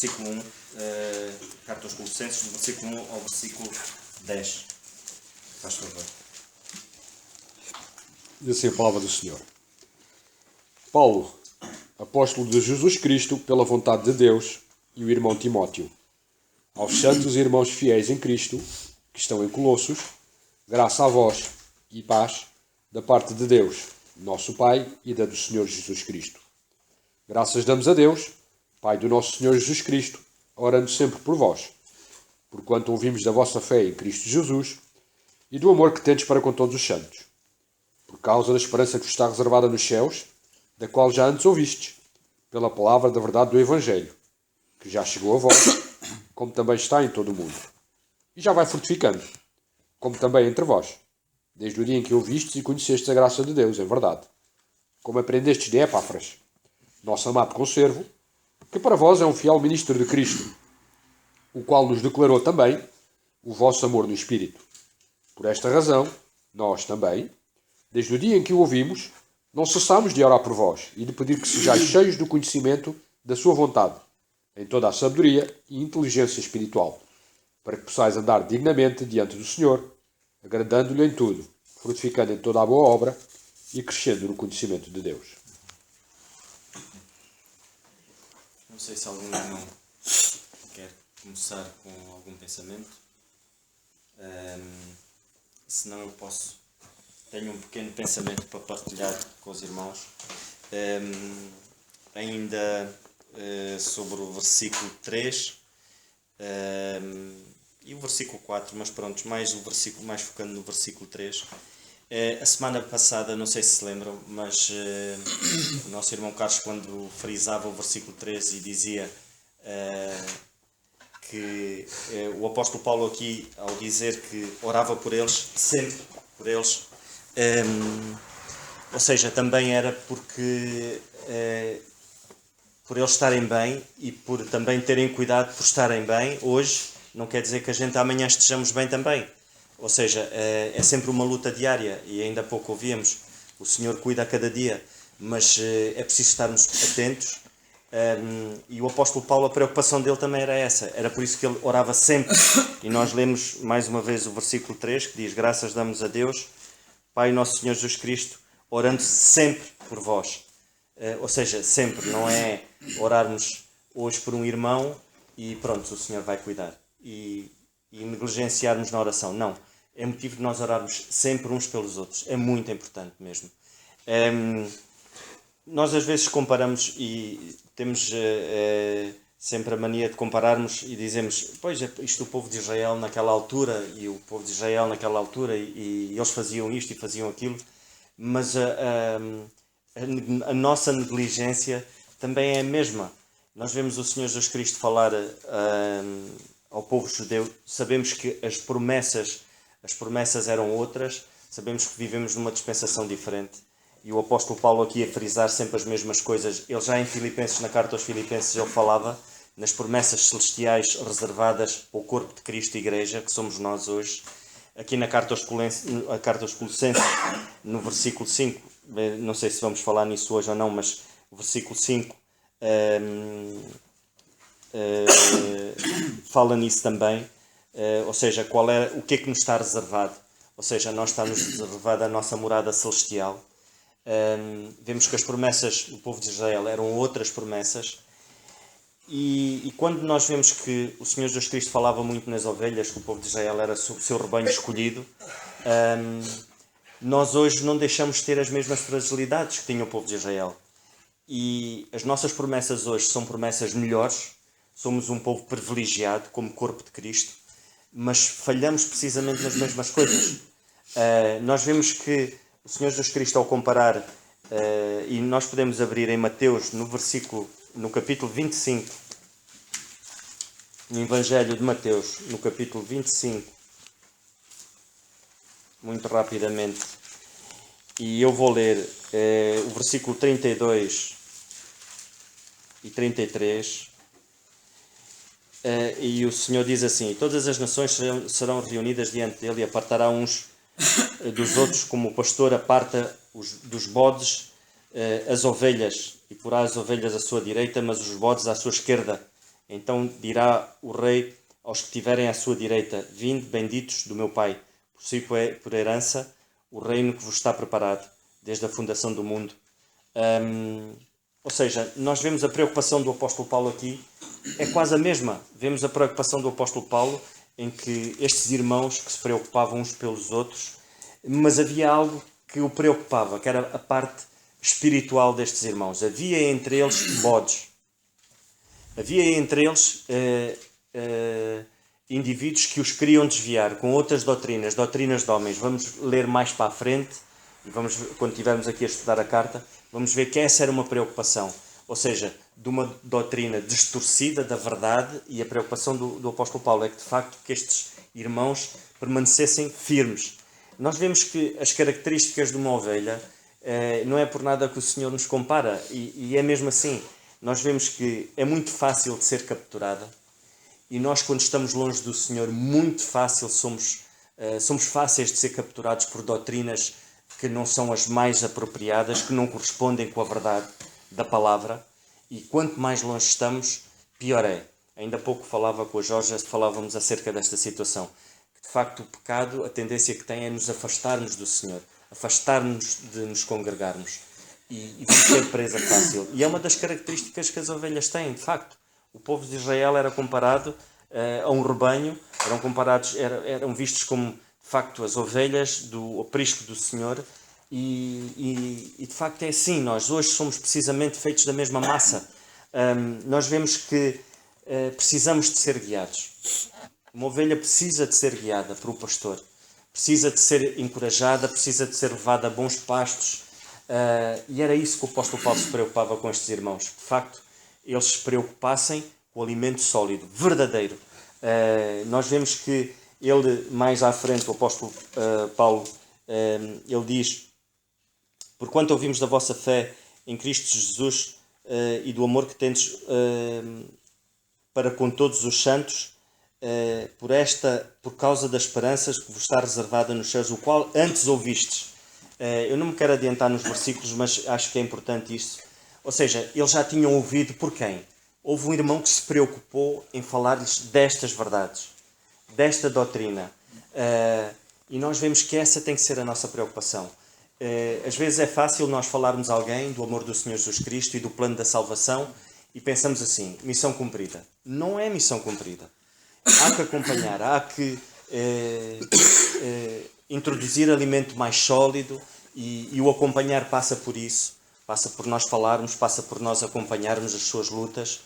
versículo 1, carta aos Colossenses, do versículo 1 ao versículo 10. Faz favor. Diz assim a palavra do Senhor. Paulo, apóstolo de Jesus Cristo, pela vontade de Deus, e o irmão Timóteo. Aos santos e irmãos fiéis em Cristo, que estão em Colossos, graça a vós e paz, da parte de Deus, nosso Pai, e da do Senhor Jesus Cristo. Graças damos a Deus, Pai do nosso Senhor Jesus Cristo, orando sempre por vós, porquanto ouvimos da vossa fé em Cristo Jesus e do amor que tendes para com todos os santos, por causa da esperança que vos está reservada nos céus, da qual já antes ouvistes, pela palavra da verdade do Evangelho, que já chegou a vós, como também está em todo o mundo, e já vai fortificando, como também entre vós, desde o dia em que ouvistes e conhecestes a graça de Deus, em verdade, como aprendestes de Epáfras, nosso amado conservo, que para vós é um fiel ministro de Cristo, o qual nos declarou também o vosso amor no Espírito. Por esta razão, nós também, desde o dia em que o ouvimos, não cessamos de orar por vós e de pedir que sejais cheios do conhecimento da sua vontade, em toda a sabedoria e inteligência espiritual, para que possais andar dignamente diante do Senhor, agradando-lhe em tudo, frutificando em toda a boa obra e crescendo no conhecimento de Deus. Não sei se algum irmão quer começar com algum pensamento. Se não, eu posso. Tenho um pequeno pensamento para partilhar com os irmãos. Ainda sobre o versículo 3 e o versículo 4, mas pronto, mais focando no versículo 3. A semana passada, não sei se se lembram, mas o nosso irmão Carlos, quando frisava o versículo 3 e dizia que o apóstolo Paulo aqui, ao dizer que orava por eles, sempre por eles, ou seja, também era porque por eles estarem bem e por também terem cuidado por estarem bem hoje, não quer dizer que a gente amanhã estejamos bem também. Ou seja, é sempre uma luta diária, e ainda há pouco ouvíamos, o Senhor cuida a cada dia, mas é preciso estarmos atentos. E o apóstolo Paulo, a preocupação dele também era essa, era por isso que ele orava sempre. E nós lemos mais uma vez o versículo 3, que diz: graças damos a Deus, Pai nosso Senhor Jesus Cristo, orando sempre por vós. Ou seja, sempre, não é orarmos hoje por um irmão e pronto, o Senhor vai cuidar. E negligenciarmos na oração. Não. É motivo de nós orarmos sempre uns pelos outros. É muito importante mesmo. Nós às vezes comparamos e temos sempre a mania de compararmos e dizemos, pois, isto o povo de Israel naquela altura e o povo de Israel naquela altura e eles faziam isto e faziam aquilo, mas a nossa negligência também é a mesma. Nós vemos o Senhor Jesus Cristo falar ao povo judeu, sabemos que as promessas eram outras, sabemos que vivemos numa dispensação diferente. E o apóstolo Paulo aqui a frisar sempre as mesmas coisas. Ele já em Filipenses, na carta aos Filipenses, ele falava nas promessas celestiais reservadas ao corpo de Cristo e Igreja, que somos nós hoje. Aqui na carta aos Colossenses, no versículo 5, não sei se vamos falar nisso hoje ou não, mas o versículo 5 fala nisso também, ou seja, o que é que nos está reservado? Ou seja, nós está-nos reservada a nossa morada celestial. Vemos que as promessas do povo de Israel eram outras promessas, e quando nós vemos que o Senhor Jesus Cristo falava muito nas ovelhas, que o povo de Israel era o seu rebanho escolhido, nós hoje não deixamos de ter as mesmas fragilidades que tinha o povo de Israel. E as nossas promessas hoje são promessas melhores. Somos um povo privilegiado como corpo de Cristo, mas falhamos precisamente nas mesmas coisas. Nós vemos que o Senhor Jesus Cristo, ao comparar, e nós podemos abrir em Mateus, no capítulo 25, no Evangelho de Mateus, no capítulo 25, muito rapidamente, e eu vou ler o versículo 32 e 33. E o Senhor diz assim: todas as nações serão reunidas diante dele e apartará uns dos outros, como o pastor aparta dos bodes as ovelhas, e porá as ovelhas à sua direita, mas os bodes à sua esquerda. Então dirá o rei aos que tiverem à sua direita: vinde, benditos do meu Pai, por herança, o reino que vos está preparado, desde a fundação do mundo. Ou seja, nós vemos a preocupação do apóstolo Paulo aqui, é quase a mesma. Vemos a preocupação do apóstolo Paulo, em que estes irmãos que se preocupavam uns pelos outros, mas havia algo que o preocupava, que era a parte espiritual destes irmãos. Havia entre eles bodes. Havia entre eles indivíduos que os queriam desviar com outras doutrinas de homens. Vamos ler mais para a frente, e vamos, quando estivermos aqui a estudar a carta, vamos ver que essa era uma preocupação. Ou seja, de uma doutrina distorcida da verdade, e a preocupação do apóstolo Paulo é que, de facto, que estes irmãos permanecessem firmes. Nós vemos que as características de uma ovelha não é por nada que o Senhor nos compara, e é mesmo assim. Nós vemos que é muito fácil de ser capturada, e nós, quando estamos longe do Senhor, muito fácil somos fáceis de ser capturados por doutrinas que não são as mais apropriadas, que não correspondem com a verdade da palavra, e quanto mais longe estamos, pior é. Ainda há pouco falava com a Jorge, falávamos acerca desta situação. De facto, o pecado, a tendência que tem é nos afastarmos do Senhor, afastar-nos de nos congregarmos, e vamos ter presa fácil. E é uma das características que as ovelhas têm, de facto. O povo de Israel era comparado a um rebanho, eram vistos como, de facto, as ovelhas do aprisco do Senhor, e de facto é assim. Nós hoje somos precisamente feitos da mesma massa. Nós vemos que precisamos de ser guiados. Uma ovelha precisa de ser guiada por um pastor, precisa de ser encorajada, precisa de ser levada a bons pastos, e era isso que o apóstolo Paulo se preocupava com estes irmãos. De facto, eles se preocupassem com o alimento sólido, verdadeiro. Nós vemos que ele, mais à frente, o apóstolo Paulo, ele diz: porquanto ouvimos da vossa fé em Cristo Jesus e do amor que tendes para com todos os santos, por causa das esperanças que vos está reservada nos céus, o qual antes ouvistes. Eu não me quero adiantar nos versículos, mas acho que é importante isso. Ou seja, eles já tinham ouvido por quem? Houve um irmão que se preocupou em falar-lhes destas verdades, desta doutrina. E nós vemos que essa tem que ser a nossa preocupação. Às vezes é fácil nós falarmos a alguém do amor do Senhor Jesus Cristo e do plano da salvação e pensamos assim: missão cumprida. Não é missão cumprida. Há que acompanhar, há que introduzir alimento mais sólido, e o acompanhar passa por isso. Passa por nós falarmos, passa por nós acompanharmos as suas lutas.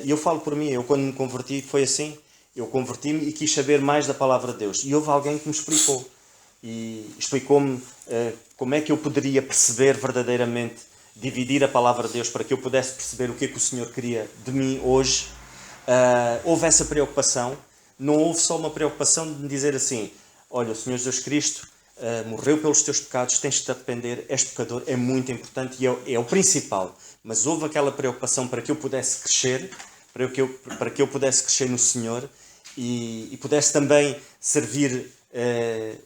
E eu falo por mim, eu quando me converti foi assim. Eu converti-me e quis saber mais da palavra de Deus. E houve alguém que me explicou. E explicou-me como é que eu poderia perceber verdadeiramente, dividir a palavra de Deus para que eu pudesse perceber o que é que o Senhor queria de mim hoje. Houve essa preocupação. Não houve só uma preocupação de me dizer assim: olha, o Senhor Jesus Cristo morreu pelos teus pecados, tens de te arrepender, és pecador, é muito importante e é o principal. Mas houve aquela preocupação para que eu pudesse crescer, para que eu pudesse crescer no Senhor e pudesse também servir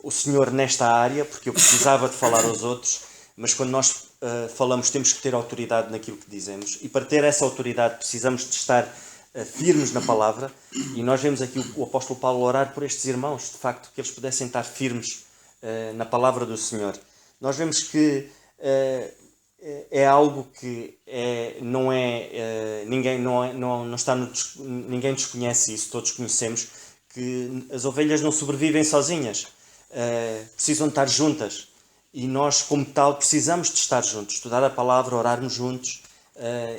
o Senhor nesta área, porque eu precisava de falar aos outros. Mas quando nós falamos, temos que ter autoridade naquilo que dizemos, e para ter essa autoridade precisamos de estar firmes na palavra, e nós vemos aqui o apóstolo Paulo orar por estes irmãos, de facto, que eles pudessem estar firmes na palavra do Senhor. Nós vemos que é algo que ninguém desconhece isso, todos conhecemos que as ovelhas não sobrevivem sozinhas, precisam de estar juntas, e nós, como tal, precisamos de estar juntos, estudar a palavra, orarmos juntos.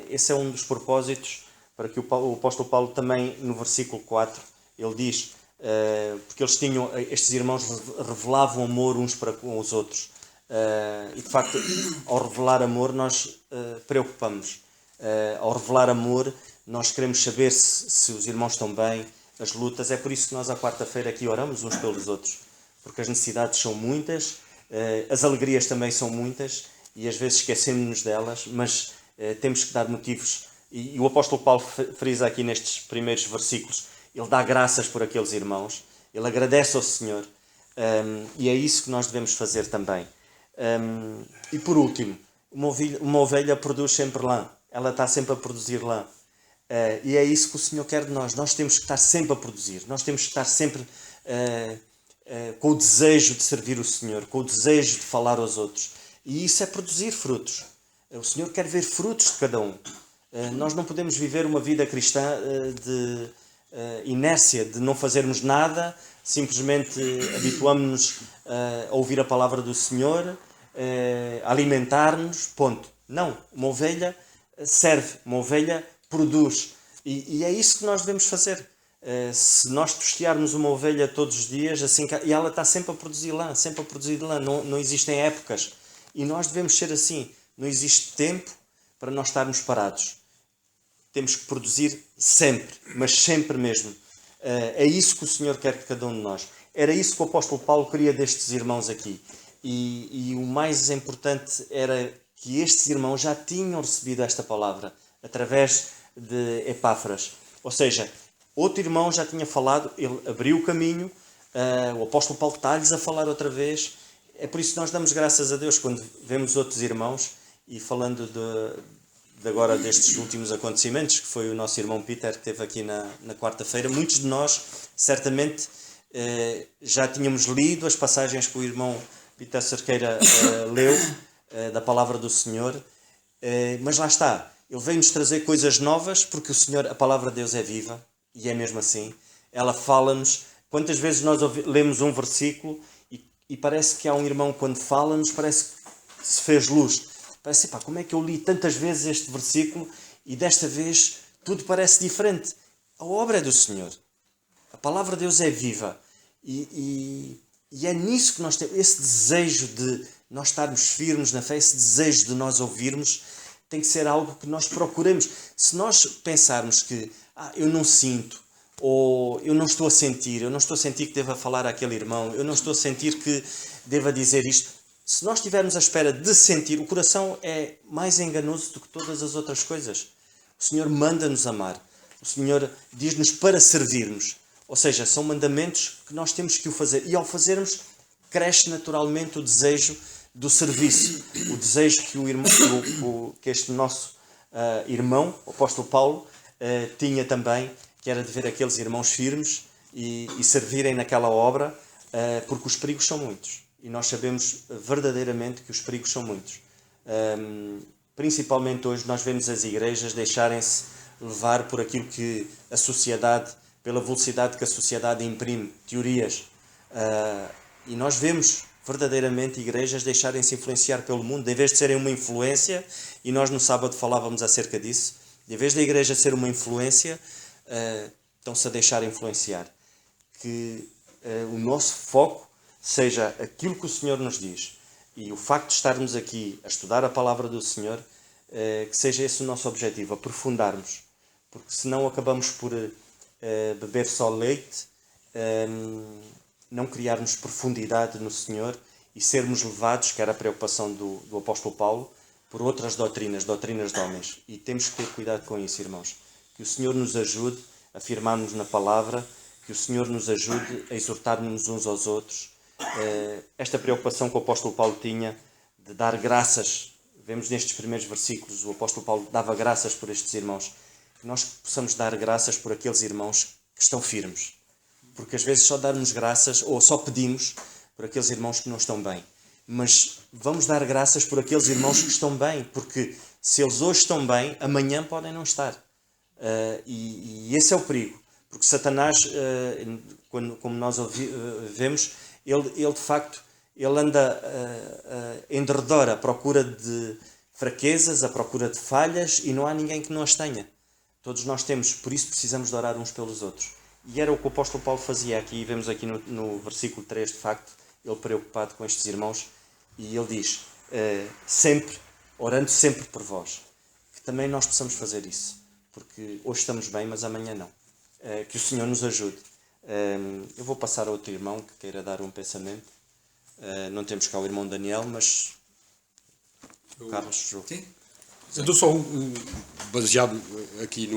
Esse é um dos propósitos para que o apóstolo Paulo também, no versículo 4, ele diz, porque estes irmãos revelavam amor uns para com os outros. E de facto, ao revelar amor, nós preocupamos. Ao revelar amor, nós queremos saber se os irmãos estão bem, as lutas. É por isso que nós, à quarta-feira, aqui oramos uns pelos outros, porque as necessidades são muitas, as alegrias também são muitas, e às vezes esquecemos-nos delas, mas temos que dar motivos. E o apóstolo Paulo frisa aqui nestes primeiros versículos: ele dá graças por aqueles irmãos, ele agradece ao Senhor, e é isso que nós devemos fazer também. E por último, uma ovelha produz sempre lã, ela está sempre a produzir lã. E é isso que o Senhor quer de nós. Nós temos que estar sempre a produzir. Nós temos que estar sempre com o desejo de servir o Senhor, com o desejo de falar aos outros. E isso é produzir frutos. O Senhor quer ver frutos de cada um. Nós não podemos viver uma vida cristã de inércia, de não fazermos nada, simplesmente habituamos-nos a ouvir a palavra do Senhor, a alimentar-nos, ponto. Não, uma ovelha serve, uma ovelha produz. E é isso que nós devemos fazer. Se nós tostearmos uma ovelha todos os dias, assim, e ela está sempre a produzir lã, sempre a produzir lã, não existem épocas. E nós devemos ser assim. Não existe tempo para nós estarmos parados. Temos que produzir sempre, mas sempre mesmo. É isso que o Senhor quer de cada um de nós. Era isso que o apóstolo Paulo queria destes irmãos aqui. E o mais importante era que estes irmãos já tinham recebido esta palavra através de Epáfras. Ou seja, outro irmão já tinha falado, ele abriu o caminho, o apóstolo Paulo está-lhes a falar outra vez. É por isso que nós damos graças a Deus quando vemos outros irmãos, e falando agora destes últimos acontecimentos, que foi o nosso irmão Peter que esteve aqui na quarta-feira, muitos de nós certamente já tínhamos lido as passagens que o irmão Peter Cerqueira leu da palavra do Senhor, mas lá está, ele veio-nos trazer coisas novas, porque o Senhor, a palavra de Deus é viva, e é mesmo assim, ela fala-nos. Quantas vezes nós lemos um versículo e parece que há um irmão, quando fala-nos, parece que se fez luz. Parece, pá, como é que eu li tantas vezes este versículo e desta vez tudo parece diferente? A obra é do Senhor. A palavra de Deus é viva. E é nisso que nós temos, esse desejo de nós estarmos firmes na fé, esse desejo de nós ouvirmos, tem que ser algo que nós procuremos. Se nós pensarmos que eu não sinto, ou eu não estou a sentir que deva falar àquele irmão, eu não estou a sentir que deva dizer isto. Se nós estivermos à espera de sentir, o coração é mais enganoso do que todas as outras coisas. O Senhor manda-nos amar. O Senhor diz-nos para servirmos. Ou seja, são mandamentos que nós temos que o fazer. E ao fazermos, cresce naturalmente o desejo do serviço. O desejo que este nosso irmão, o apóstolo Paulo, tinha também, que era de ver aqueles irmãos firmes e servirem naquela obra, porque os perigos são muitos. E nós sabemos verdadeiramente que os perigos são muitos. Principalmente hoje nós vemos as igrejas deixarem-se levar por aquilo que a sociedade, pela velocidade que a sociedade imprime, teorias. E nós vemos verdadeiramente igrejas deixarem-se influenciar pelo mundo, em vez de serem uma influência, e nós no sábado falávamos acerca disso, em vez da igreja ser uma influência, estão-se a deixar influenciar. Que o nosso foco seja aquilo que o Senhor nos diz, e o facto de estarmos aqui a estudar a palavra do Senhor, que seja esse o nosso objetivo, aprofundarmos, porque senão acabamos por beber só leite, não criarmos profundidade no Senhor e sermos levados, que era a preocupação do apóstolo Paulo, por outras doutrinas de homens. E temos que ter cuidado com isso, irmãos. Que o Senhor nos ajude a firmarmos na palavra, que o Senhor nos ajude a exortar-nos uns aos outros. Esta preocupação que o apóstolo Paulo tinha de dar graças, vemos nestes primeiros versículos, o apóstolo Paulo dava graças por estes irmãos, que nós possamos dar graças por aqueles irmãos que estão firmes, porque às vezes só darmos graças, ou só pedimos por aqueles irmãos que não estão bem, mas vamos dar graças por aqueles irmãos que estão bem, porque se eles hoje estão bem, amanhã podem não estar, e esse é o perigo, porque Satanás, como nós vemos, ele de facto, ele anda em derredor à procura de fraquezas, à procura de falhas, e não há ninguém que não as tenha. Todos nós temos, por isso precisamos de orar uns pelos outros. E era o que o apóstolo Paulo fazia aqui, vemos aqui no versículo 3, de facto, ele preocupado com estes irmãos, e ele diz, sempre, orando sempre por vós, que também nós possamos fazer isso, porque hoje estamos bem, mas amanhã não. Que o Senhor nos ajude. Eu vou passar a outro irmão que queira dar um pensamento. Não temos cá o irmão Daniel, mas Carlos João. Sim. Eu dou só baseado aqui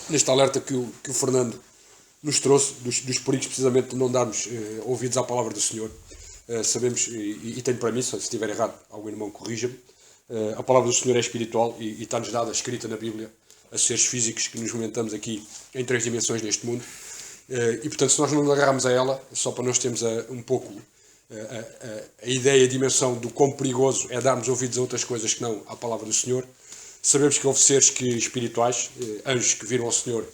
neste alerta que o Fernando nos trouxe, dos perigos precisamente de não darmos ouvidos à palavra do Senhor. Sabemos, e tenho para mim, se estiver errado, algum irmão corrija-me, a palavra do Senhor é espiritual e está-nos dada, escrita na Bíblia, a seres físicos que nos movimentamos aqui em 3 dimensões neste mundo. E portanto, se nós não agarrarmos a ela, só para nós termos um pouco a ideia, a dimensão do quão perigoso é darmos ouvidos a outras coisas que não à palavra do Senhor. Sabemos que houve seres espirituais, anjos que viram ao Senhor,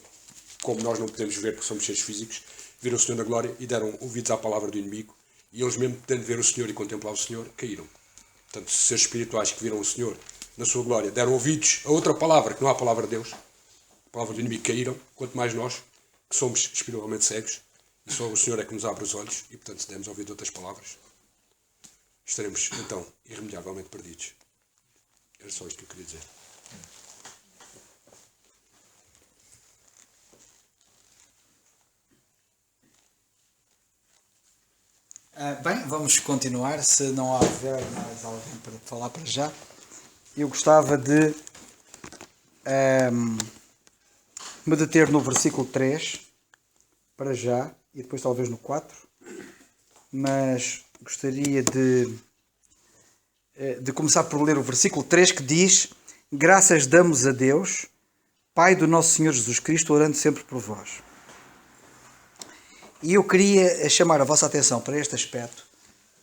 como nós não podemos ver porque somos seres físicos, viram o Senhor na glória e deram ouvidos à palavra do inimigo, e eles mesmo tendo ver o Senhor e contemplar o Senhor, caíram. Portanto, seres espirituais que viram o Senhor na sua glória, deram ouvidos a outra palavra que não é a palavra de Deus, a palavra do inimigo, caíram, quanto mais nós, que somos espiritualmente cegos, e só o Senhor é que nos abre os olhos, e portanto, se demos ouvido a outras palavras, estaremos então irremediavelmente perdidos. Era só isto que eu queria dizer. Bem, vamos continuar, se não houver mais alguém para falar para já. Eu gostava de me deter no versículo 3, para já, e depois talvez no 4, mas gostaria de começar por ler o versículo 3, que diz: graças damos a Deus, Pai do nosso Senhor Jesus Cristo, orando sempre por vós. E eu queria chamar a vossa atenção para este aspecto,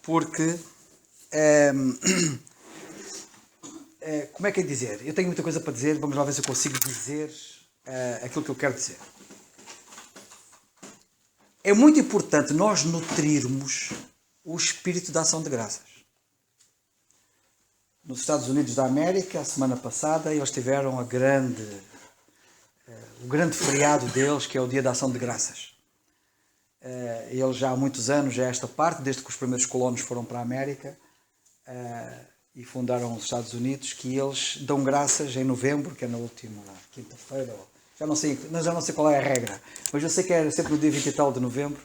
porque, como é que é dizer? Eu tenho muita coisa para dizer, vamos lá ver se eu consigo dizer aquilo que eu quero dizer. É muito importante nós nutrirmos o espírito da ação de graças. Nos Estados Unidos da América, a semana passada, eles tiveram o grande feriado deles, que é o Dia da Ação de Graças. Eles já há muitos anos, já esta parte, desde que os primeiros colonos foram para a América e fundaram os Estados Unidos, que eles dão graças em novembro, que é na última quinta-feira, já não sei qual é a regra, mas eu sei que é sempre no dia 20 e tal de novembro,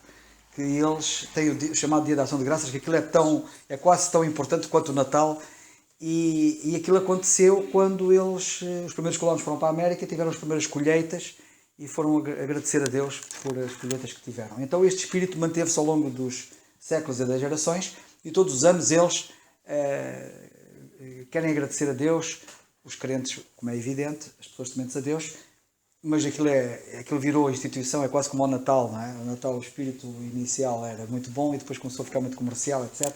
que eles têm o chamado Dia da Ação de Graças, que aquilo é quase tão importante quanto o Natal, e aquilo aconteceu quando os primeiros colonos foram para a América, tiveram as primeiras colheitas, e foram agradecer a Deus por as colheitas que tiveram. Então este espírito manteve-se ao longo dos séculos e das gerações, e todos os anos eles querem agradecer a Deus, os crentes, como é evidente, as pessoas tementes a Deus, mas aquilo virou a instituição, é quase como o Natal, não é? O Natal, o espírito inicial era muito bom e depois começou a ficar muito comercial, etc.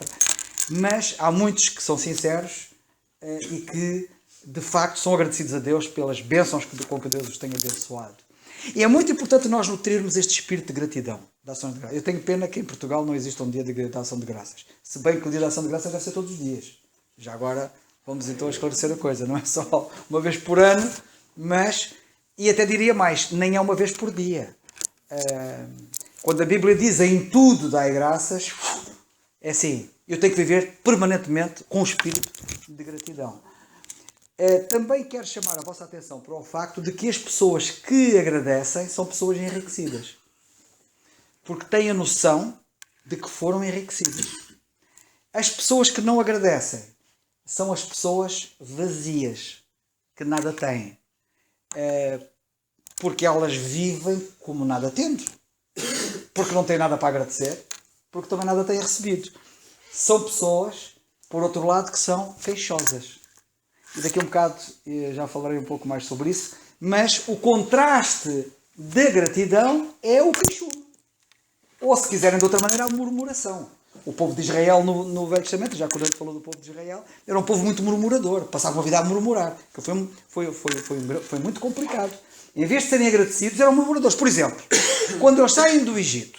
Mas há muitos que são sinceros e que, de facto, são agradecidos a Deus pelas bênçãos com que Deus os tem abençoado. E é muito importante nós nutrirmos este espírito de gratidão, de ação de graças. Eu tenho pena que em Portugal não exista um dia de ação de graças. Se bem que o dia da ação de graças deve ser todos os dias. Já agora vamos então esclarecer a coisa. Não é só uma vez por ano, mas, e até diria mais, nem é uma vez por dia. Quando a Bíblia diz em tudo dai graças, é assim, eu tenho que viver permanentemente com o espírito de gratidão. Também quero chamar a vossa atenção para o facto de que as pessoas que agradecem são pessoas enriquecidas. Porque têm a noção de que foram enriquecidas. As pessoas que não agradecem são as pessoas vazias, que nada têm. Porque elas vivem como nada tendo. Porque não têm nada para agradecer, porque também nada têm recebido. São pessoas, por outro lado, que são queixosas. E daqui a um bocado já falarei um pouco mais sobre isso, mas o contraste da gratidão é o queixume. Ou, se quiserem de outra maneira, a murmuração. O povo de Israel no Velho Testamento, já quando ele falou do povo de Israel, era um povo muito murmurador, passava a vida a murmurar, que foi muito complicado. Em vez de serem agradecidos, eram murmuradores. Por exemplo, quando eles saem do Egito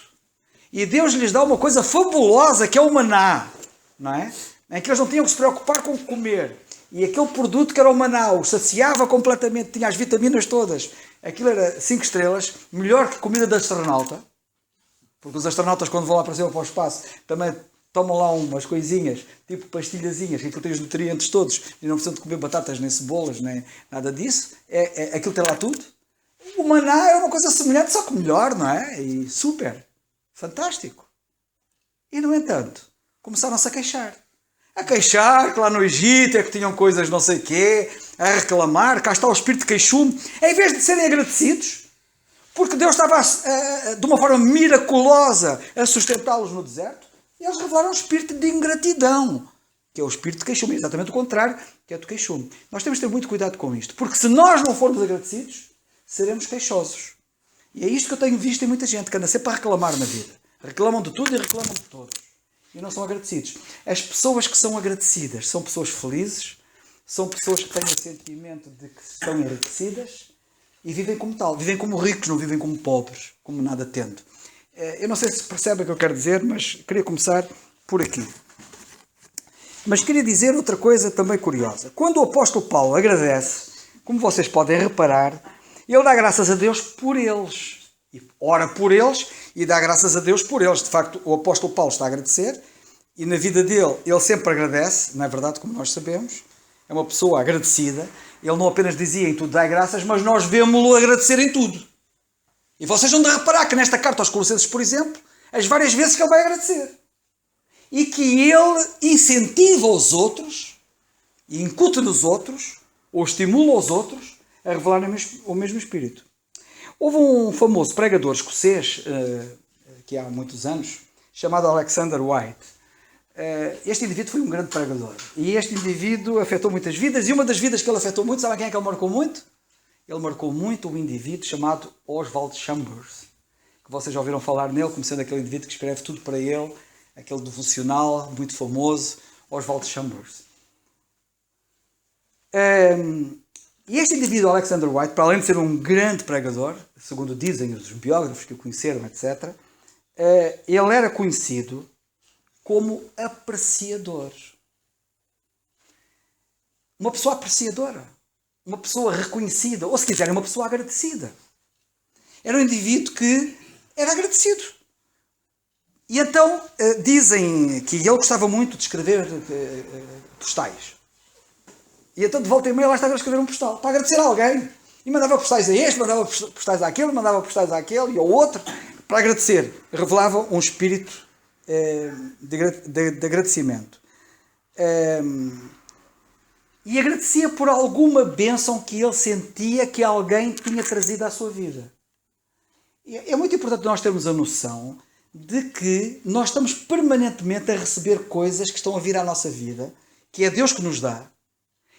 e Deus lhes dá uma coisa fabulosa, que é o maná, não é? Em que eles não tinham que se preocupar com comer. E aquele produto que era o maná, o saciava completamente, tinha as vitaminas todas. Aquilo era 5 estrelas, melhor que comida de astronauta. Porque os astronautas, quando vão lá para cima para o espaço, também tomam lá umas coisinhas, tipo pastilhazinhas, que aquilo tem os nutrientes todos. E não precisam de comer batatas, nem cebolas, nem nada disso. Aquilo tem lá tudo. O maná é uma coisa semelhante, só que melhor, não é? E super. Fantástico. E, no entanto, começaram-se a queixar. A queixar que lá no Egito é que tinham coisas não sei quê, a reclamar, cá está o espírito de queixume, em vez de serem agradecidos, porque Deus estava de uma forma miraculosa a sustentá-los no deserto, e eles revelaram um espírito de ingratidão, que é o espírito de queixume, exatamente o contrário, que é do queixume. Nós temos de ter muito cuidado com isto, porque se nós não formos agradecidos, seremos queixosos. E é isto que eu tenho visto em muita gente, que anda sempre a reclamar na vida. Reclamam de tudo e reclamam de todos. E não são agradecidos. As pessoas que são agradecidas são pessoas felizes, são pessoas que têm o sentimento de que estão enriquecidas e vivem como tal. Vivem como ricos, não vivem como pobres, como nada tendo. Eu não sei se percebem o que eu quero dizer, mas queria começar por aqui. Mas queria dizer outra coisa também curiosa. Quando o apóstolo Paulo agradece, como vocês podem reparar, ele dá graças a Deus por eles. E ora por eles e dá graças a Deus por eles. De facto, o apóstolo Paulo está a agradecer e na vida dele, ele sempre agradece, não é verdade, como nós sabemos. É uma pessoa agradecida. Ele não apenas dizia em tudo dai graças, mas nós vemos-lo agradecer em tudo. E vocês vão de reparar que nesta carta aos Colossenses, por exemplo, as várias vezes que ele vai agradecer. E que ele incentiva os outros, e incute nos outros, ou estimula os outros, a revelarem o mesmo espírito. Houve um famoso pregador escocês, que há muitos anos, chamado Alexander White. Este indivíduo foi um grande pregador. E este indivíduo afetou muitas vidas, e uma das vidas que ele afetou muito, sabe quem é que ele marcou muito? Ele marcou muito um indivíduo chamado Oswald Chambers, que vocês já ouviram falar nele, como sendo aquele indivíduo que escreve tudo para ele, aquele devocional muito famoso, Oswald Chambers. E este indivíduo, Alexander White, para além de ser um grande pregador, segundo dizem os biógrafos que o conheceram, etc., ele era conhecido como apreciador. Uma pessoa apreciadora. Uma pessoa reconhecida. Ou, se quiserem, uma pessoa agradecida. Era um indivíduo que era agradecido. E então dizem que ele gostava muito de escrever postais. E então de volta e meia lá estava a escrever um postal para agradecer a alguém. E mandava postais a este, mandava postais àquele, mandava postais àquele e ao outro para agradecer. Revelava um espírito de agradecimento. E agradecia por alguma bênção que ele sentia que alguém tinha trazido à sua vida. E é muito importante nós termos a noção de que nós estamos permanentemente a receber coisas que estão a vir à nossa vida, que é Deus que nos dá,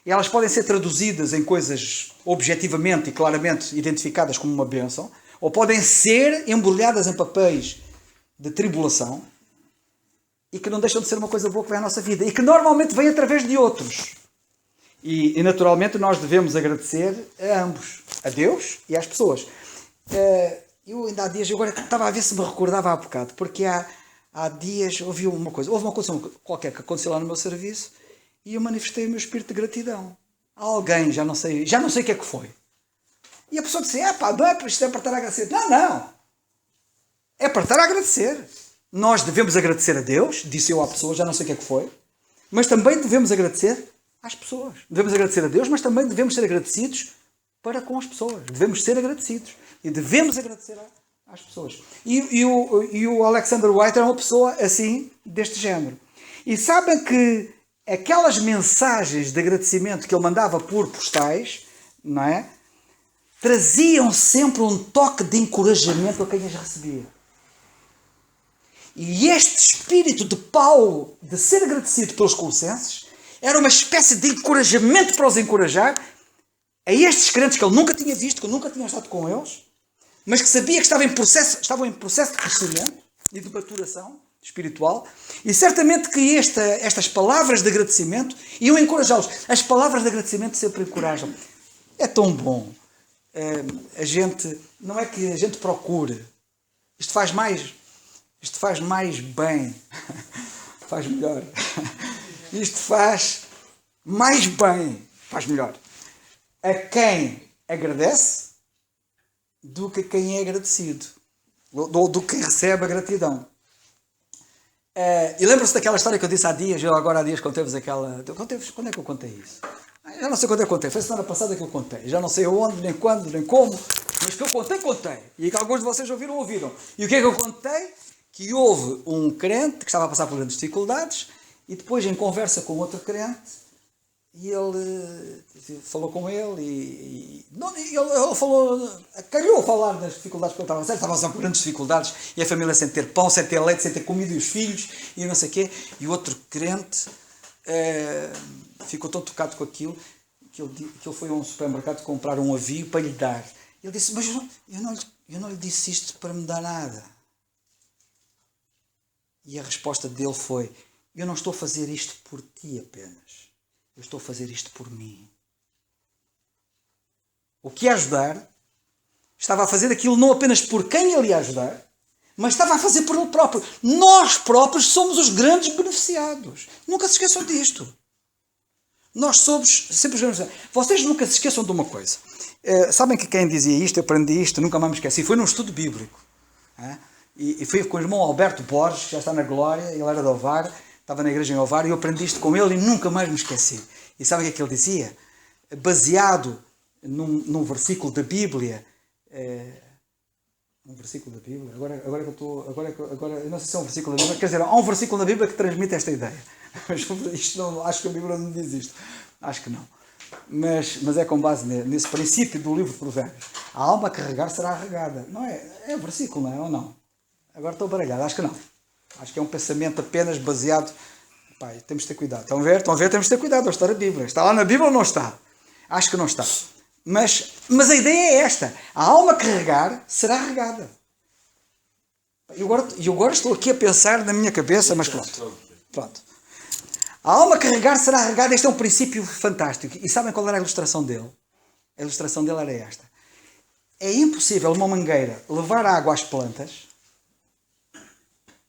e elas podem ser traduzidas em coisas objetivamente e claramente identificadas como uma bênção, ou podem ser embrulhadas em papéis de tribulação, e que não deixam de ser uma coisa boa que vem à nossa vida, e que normalmente vem através de outros. E naturalmente nós devemos agradecer a ambos, a Deus e às pessoas. Eu ainda há dias, eu agora estava a ver se me recordava há bocado, porque há dias houve uma coisa qualquer que aconteceu lá no meu serviço e eu manifestei o meu espírito de gratidão. A alguém, já não sei o que é que foi. E a pessoa disse, não é para isto, é para estar a agradecer. Não. É para estar a agradecer. Nós devemos agradecer a Deus, disse eu à pessoa, já não sei o que é que foi, mas também devemos agradecer às pessoas. Devemos agradecer a Deus, mas também devemos ser agradecidos para com as pessoas. Devemos ser agradecidos. E devemos agradecer às pessoas. E o Alexander White era uma pessoa assim, deste género. E sabem que aquelas mensagens de agradecimento que ele mandava por postais, não é? Traziam sempre um toque de encorajamento a quem as recebia. E este espírito de Paulo, de ser agradecido pelos Colossenses, era uma espécie de encorajamento para os encorajar a estes crentes que ele nunca tinha visto, que nunca tinha estado com eles, mas que sabia que estavam em processo de crescimento e de maturação espiritual, e certamente que estas palavras de agradecimento iam encorajá-los. As palavras de agradecimento sempre encorajam. É tão bom. Não é que a gente procure. Isto faz mais bem. Faz melhor. Isto faz mais bem. Faz melhor. A quem agradece do que a quem é agradecido. Ou do que recebe a gratidão. E lembra-se daquela história que eu disse há dias, eu agora há dias contei-vos aquela... Quando é que eu contei isso? Já não sei quando é que eu contei, foi a semana passada que eu contei. Já não sei onde, nem quando, nem como, mas que eu contei. E que alguns de vocês ouviram. E o que é que eu contei? Que houve um crente que estava a passar por grandes dificuldades e depois em conversa com outro crente, e ele falou com ele e ele falou, calhou a falar das dificuldades que ele estava a passar. Estava a passar por grandes dificuldades e a família sem ter pão, sem ter leite, sem ter comida e os filhos e não sei o quê. E o outro crente ficou tão tocado com aquilo que ele foi a um supermercado comprar um avião para lhe dar. Ele disse, mas eu não lhe disse isto para me dar nada. E a resposta dele foi, eu não estou a fazer isto por ti apenas. Eu estou a fazer isto por mim. O que ia ajudar, estava a fazer aquilo não apenas por quem ele ia ajudar, mas estava a fazer por ele próprio. Nós próprios somos os grandes beneficiados. Nunca se esqueçam disto. Nós somos sempre os grandes beneficiados. Vocês nunca se esqueçam de uma coisa. Sabem que quem dizia isto, eu aprendi isto, nunca mais me esqueci, foi num estudo bíblico. E foi com o irmão Alberto Borges, que já está na glória, ele era de Ovar, estava na igreja em Ovar, e eu aprendi isto com ele e nunca mais me esqueci. E sabem o que é que ele dizia? Baseado num versículo da Bíblia, um versículo da Bíblia, agora que eu estou, agora eu não sei se é um versículo da Bíblia, quer dizer, há um versículo da Bíblia que transmite esta ideia, mas isto não, acho que a Bíblia não diz isto, acho que não, mas é com base nesse princípio do livro de Provérbios, a alma que regar será regada, não é? É o versículo, não é? Ou não? Agora estou baralhado, acho que não, acho que é um pensamento apenas baseado, pai, temos de ter cuidado, estão a ver, temos de ter cuidado ao estar a Bíblia, está lá na Bíblia ou não está? Acho que não está. Mas a ideia é esta. A alma que regar será regada. Eu agora estou aqui a pensar na minha cabeça, mas pronto. A alma que regar será regada. Este é um princípio fantástico. E sabem qual era a ilustração dele? A ilustração dele era esta. É impossível uma mangueira levar água às plantas,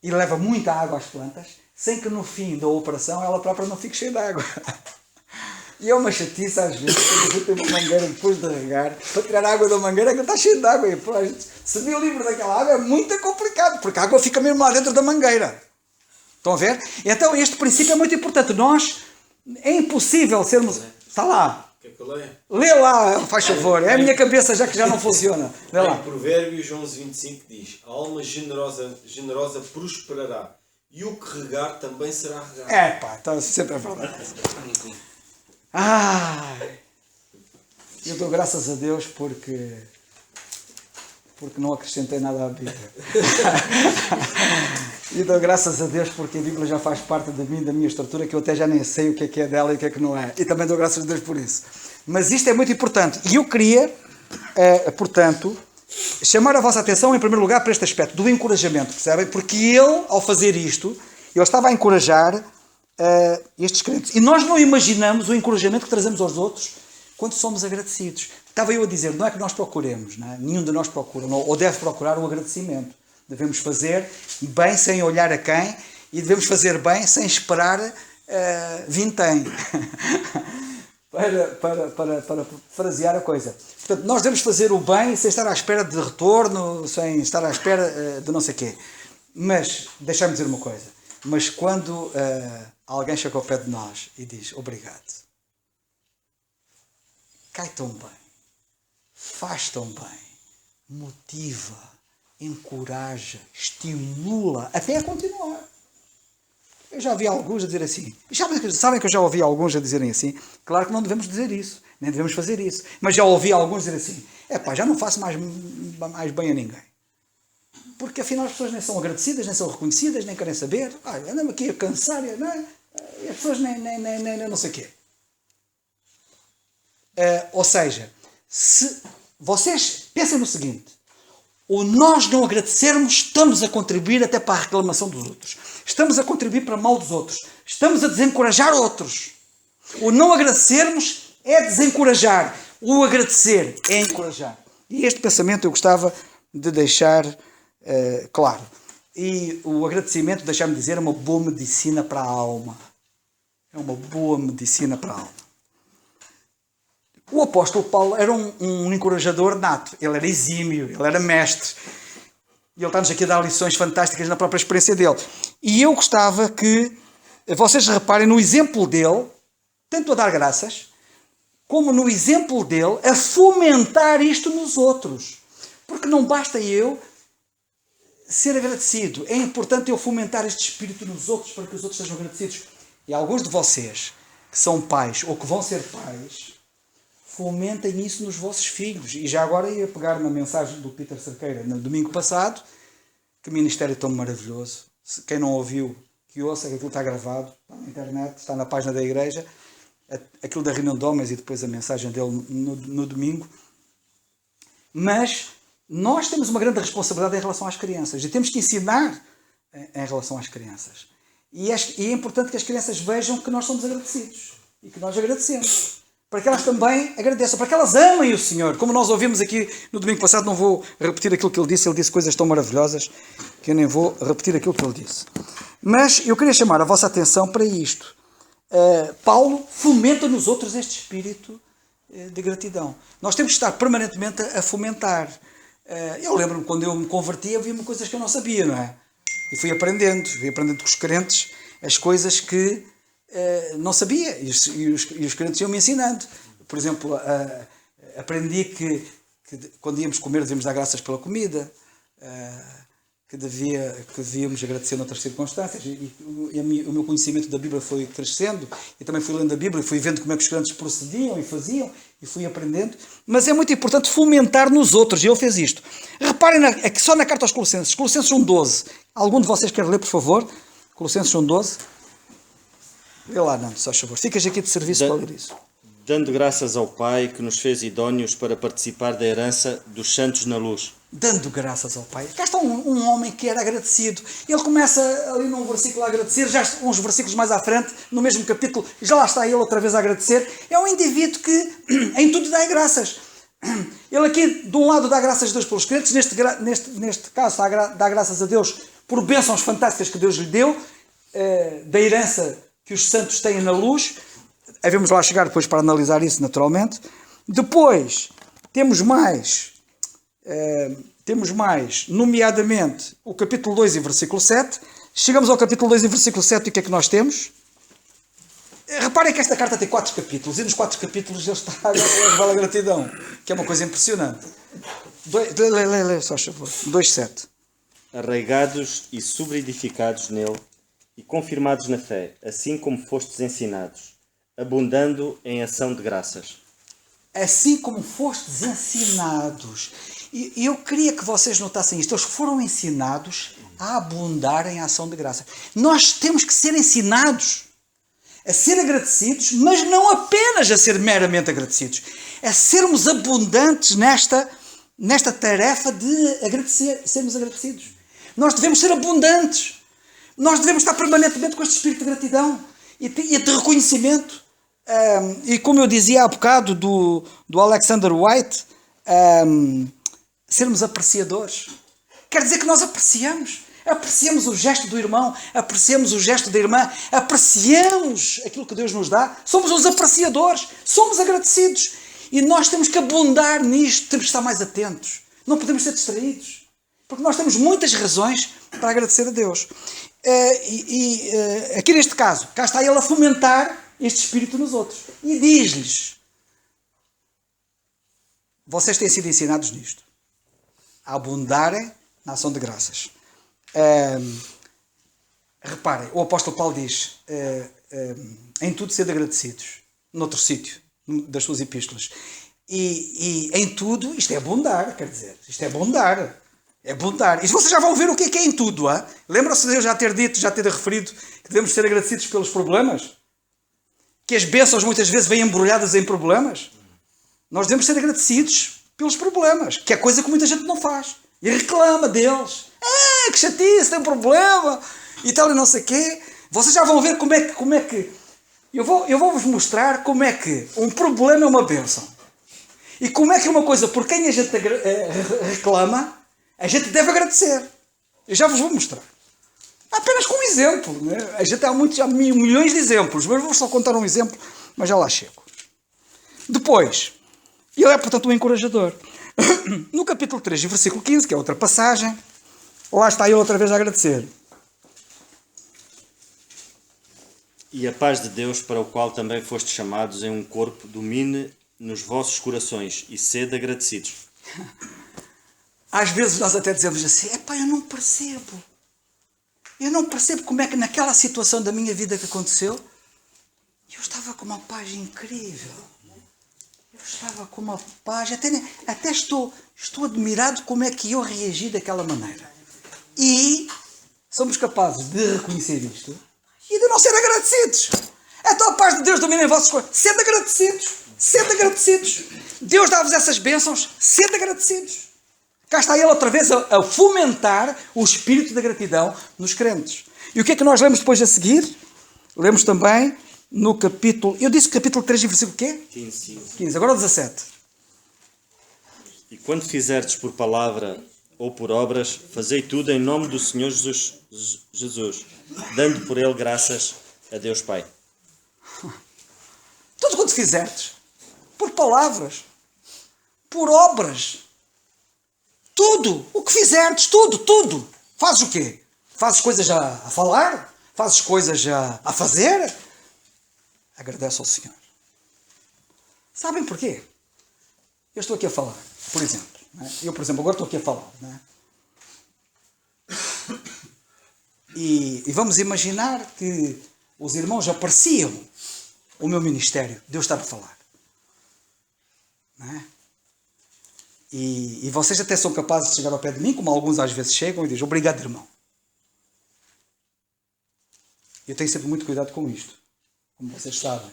e leva muita água às plantas, sem que no fim da operação ela própria não fique cheia de água. E é uma chatice às vezes, quando você tem uma mangueira depois de regar, para tirar a água da mangueira, que está cheio de água. E, pô, se vir o livro daquela água é muito complicado, porque a água fica mesmo lá dentro da mangueira. Estão a ver? Então este princípio é muito importante. É impossível sermos... Está lá. Quer que eu leia? Lê lá, faz favor. É a minha cabeça já que já não funciona. Lê lá. Em Provérbios 11:25 diz: a alma generosa prosperará, e o que regar também será regado. Pá, está sempre a falar. Eu dou graças a Deus porque não acrescentei nada à Bíblia. E dou graças a Deus porque a Bíblia já faz parte de mim, da minha estrutura, que eu até já nem sei o que é dela e o que não é. E também dou graças a Deus por isso. Mas isto é muito importante. E eu queria, portanto, chamar a vossa atenção, em primeiro lugar, para este aspecto do encorajamento, percebem? Porque ele, ao fazer isto, ele estava a encorajar estes crentes. E nós não imaginamos o encorajamento que trazemos aos outros quando somos agradecidos. Estava eu a dizer, não é que nós procuremos, não é? Nenhum de nós procura, ou deve procurar o agradecimento. Devemos fazer bem sem olhar a quem, e devemos fazer bem sem esperar vintém. para frasear a coisa. Portanto, nós devemos fazer o bem sem estar à espera de retorno, sem estar à espera de não sei o quê. Mas, deixa-me dizer uma coisa, mas quando alguém chega ao pé de nós e diz obrigado, cai tão bem, faz tão bem, motiva, encoraja, estimula, até a continuar. Eu já ouvi alguns a dizer assim. Sabem que eu já ouvi alguns a dizerem assim? Claro que não devemos dizer isso, nem devemos fazer isso. Mas já ouvi alguns dizer assim, já não faço mais bem a ninguém. Porque afinal as pessoas nem são agradecidas, nem são reconhecidas, nem querem saber. Andamos aqui a cansar, não é? E as pessoas nem não sei o quê. Ou seja, se vocês pensem no seguinte, o nós não agradecermos, estamos a contribuir até para a reclamação dos outros. Estamos a contribuir para o mal dos outros. Estamos a desencorajar outros. O não agradecermos é desencorajar. O agradecer é encorajar. E este pensamento eu gostava de deixar claro. E o agradecimento, deixar-me dizer, é uma boa medicina para a alma. É uma boa medicina para a alma. O apóstolo Paulo era um encorajador nato. Ele era exímio, ele era mestre. E ele está-nos aqui a dar lições fantásticas na própria experiência dele. E eu gostava que vocês reparem no exemplo dele, tanto a dar graças, como no exemplo dele a fomentar isto nos outros. Porque não basta eu ser agradecido. É importante eu fomentar este espírito nos outros para que os outros sejam agradecidos. E alguns de vocês que são pais ou que vão ser pais, fomentem isso nos vossos filhos. E já agora ia pegar na mensagem do Peter Cerqueira no domingo passado, que ministério tão maravilhoso. Quem não ouviu, que ouça, que aquilo está gravado, está na internet, está na página da igreja, aquilo da reunião de homens e depois a mensagem dele no domingo. Mas nós temos uma grande responsabilidade em relação às crianças e temos que ensinar em relação às crianças. E é importante que as crianças vejam que nós somos agradecidos e que nós agradecemos. Para que elas também agradeçam, para que elas amem o Senhor. Como nós ouvimos aqui no domingo passado, não vou repetir aquilo que ele disse coisas tão maravilhosas que eu nem vou repetir aquilo que ele disse. Mas eu queria chamar a vossa atenção para isto. Paulo fomenta nos outros este espírito de gratidão. Nós temos que estar permanentemente a fomentar. Eu lembro-me quando eu me converti, havia coisas que eu não sabia, não é? E fui aprendendo com os crentes as coisas que não sabia. E os crentes iam me ensinando. Por exemplo, aprendi que quando íamos comer devíamos dar graças pela comida, que devíamos agradecer noutras circunstâncias. E o meu conhecimento da Bíblia foi crescendo. E também fui lendo a Bíblia e fui vendo como é que os crentes procediam e faziam. E fui aprendendo. Mas é muito importante fomentar nos outros. E ele fez isto. Reparem aqui só na carta aos Colossenses. Colossenses 1:12. Algum de vocês quer ler, por favor? Colossenses 1:12. Vê lá, Nando, só favor. Ficas aqui de serviço para ler isso. Dando graças ao Pai que nos fez idóneos para participar da herança dos santos na luz. Dando graças ao Pai. Cá está um homem que era agradecido. Ele começa ali num versículo a agradecer, já uns versículos mais à frente, no mesmo capítulo, já lá está ele outra vez a agradecer. É um indivíduo que em tudo dá graças. Ele aqui, de um lado, dá graças a Deus pelos crentes, neste caso dá graças a Deus por bênçãos fantásticas que Deus lhe deu, da herança que os santos têm na luz. Vamos lá chegar depois para analisar isso naturalmente. Depois, temos mais, nomeadamente, o capítulo 2 e versículo 7. Chegamos ao capítulo 2 e versículo 7 e o que é que nós temos? Reparem que esta carta tem 4 capítulos e nos 4 capítulos ele está a revelar a gratidão, que é uma coisa impressionante. Lê, só favor. 2:7. Arraigados e sobreedificados nele e confirmados na fé, assim como fostes ensinados, abundando em ação de graças. Assim como fostes ensinados. E eu queria que vocês notassem isto. Eles foram ensinados a abundar em ação de graça. Nós temos que ser ensinados a ser agradecidos, mas não apenas a ser meramente agradecidos. A sermos abundantes nesta tarefa de agradecer, sermos agradecidos. Nós devemos ser abundantes. Nós devemos estar permanentemente com este espírito de gratidão e de reconhecimento. E como eu dizia há bocado do Alexander White, sermos apreciadores. Quer dizer que nós apreciamos o gesto do irmão, apreciamos o gesto da irmã, apreciamos aquilo que Deus nos dá, somos os apreciadores, somos agradecidos. E nós temos que abundar nisto, temos que estar mais atentos. Não podemos ser distraídos, porque nós temos muitas razões para agradecer a Deus. Aqui neste caso, cá está ele a fomentar este espírito nos outros. E diz-lhes, vocês têm sido ensinados nisto, a abundarem na ação de graças. Reparem, o apóstolo Paulo diz, em tudo sede agradecidos, noutro sítio das suas epístolas. E em tudo, isto é abundar, quer dizer, isto é abundar. É abundar. E vocês já vão ver o que é em tudo. Lembram-se de eu já ter dito, já ter referido que devemos ser agradecidos pelos problemas? Que as bênçãos muitas vezes vêm embrulhadas em problemas? Nós devemos ser agradecidos pelos problemas, que é coisa que muita gente não faz. E reclama deles. Que chatice, tem um problema. E tal, e não sei o quê. Vocês já vão ver como é que... Eu vou-vos mostrar como é que um problema é uma bênção. E como é que uma coisa por quem a gente reclama, a gente deve agradecer. Eu já vos vou mostrar. Apenas com um exemplo. Né? A gente há milhões de exemplos, mas vou só contar um exemplo, mas já lá chego. Depois, ele é, portanto, um encorajador. No capítulo 3, versículo 15, que é outra passagem, lá está ele outra vez a agradecer. E a paz de Deus, para o qual também fostes chamados em um corpo, domine nos vossos corações e sede agradecidos. Às vezes nós até dizemos assim, eu não percebo. Eu não percebo como é que naquela situação da minha vida que aconteceu, eu estava com uma paz incrível. Eu estava com uma paz, até estou admirado como é que eu reagi daquela maneira. E somos capazes de reconhecer isto e de não ser agradecidos. Então a paz de Deus domina em vossos corações. Sede agradecidos. Sede agradecidos. Deus dá-vos essas bênçãos, sede agradecidos. Cá está ele outra vez a fomentar o espírito da gratidão nos crentes. E o que é que nós lemos depois a seguir? Lemos também no capítulo... Eu disse capítulo 3 e versículo quê? 15. Agora o 17. E quando fizerdes por palavra ou por obras, fazei tudo em nome do Senhor Jesus, dando por ele graças a Deus Pai. Tudo quanto fizerdes, por palavras, por obras, tudo, o que fizerdes, tudo. Fazes o quê? Fazes coisas a falar? Fazes coisas a fazer? Agradece ao Senhor. Sabem porquê? Eu estou aqui a falar, por exemplo. Eu, por exemplo, agora estou aqui a falar. Não é? E vamos imaginar que os irmãos apreciam o meu ministério. Deus está a falar. Não é? E vocês até são capazes de chegar ao pé de mim, como alguns às vezes chegam e dizem, obrigado, irmão. Eu tenho sempre muito cuidado com isto. Como vocês sabem.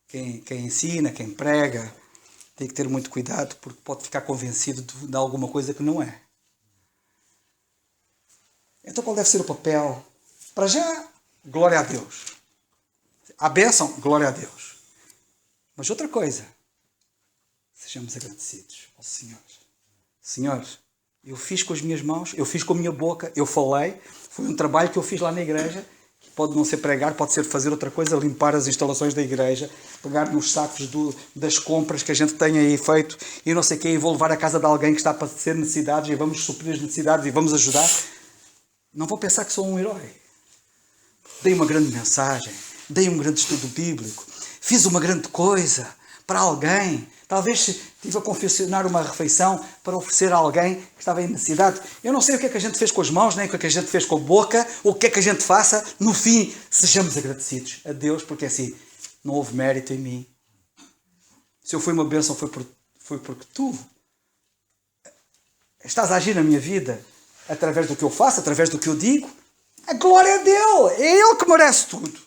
Quem ensina, quem prega, tem que ter muito cuidado, porque pode ficar convencido de alguma coisa que não é. Então qual deve ser o papel? Para já, glória a Deus. A bênção, glória a Deus. Mas outra coisa, sejamos agradecidos ao Senhor. Senhor, eu fiz com as minhas mãos, eu fiz com a minha boca, eu falei, foi um trabalho que eu fiz lá na igreja, que pode não ser pregar, pode ser fazer outra coisa, limpar as instalações da igreja, pegar nos sacos das compras que a gente tem aí feito e não sei o quê, e vou levar à casa de alguém que está a padecer necessidades e vamos suprir as necessidades e vamos ajudar. Não vou pensar que sou um herói. Dei uma grande mensagem, dei um grande estudo bíblico, fiz uma grande coisa para alguém. Talvez estive a confeccionar uma refeição para oferecer a alguém que estava em necessidade. Eu não sei o que é que a gente fez com as mãos, nem o que é que a gente fez com a boca, o que é que a gente faça. No fim, sejamos agradecidos a Deus, porque assim, não houve mérito em mim. Se eu fui uma bênção, foi porque tu estás a agir na minha vida através do que eu faço, através do que eu digo. A glória é dele. É ele que merece tudo.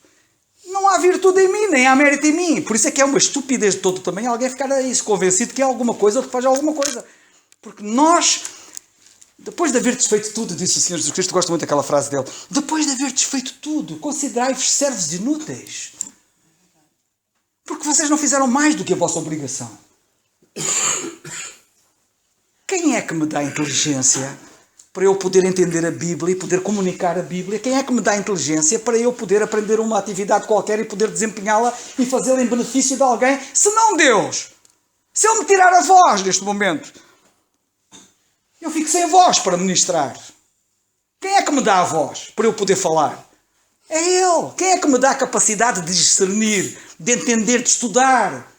Não há virtude em mim, nem há mérito em mim. Por isso é que é uma estupidez de todo também alguém ficar aí convencido que é alguma coisa ou que faz alguma coisa. Porque nós, depois de haver desfeito tudo, disse o Senhor Jesus Cristo, gosto muito daquela frase dele, depois de haver desfeito tudo, considerai-vos servos inúteis. Porque vocês não fizeram mais do que a vossa obrigação. Quem é que me dá inteligência para eu poder entender a Bíblia e poder comunicar a Bíblia? Quem é que me dá inteligência para eu poder aprender uma atividade qualquer e poder desempenhá-la e fazê-la em benefício de alguém? Se não Deus! Se Ele me tirar a voz neste momento, eu fico sem voz para ministrar. Quem é que me dá a voz para eu poder falar? É Ele. Quem é que me dá a capacidade de discernir, de entender, de estudar,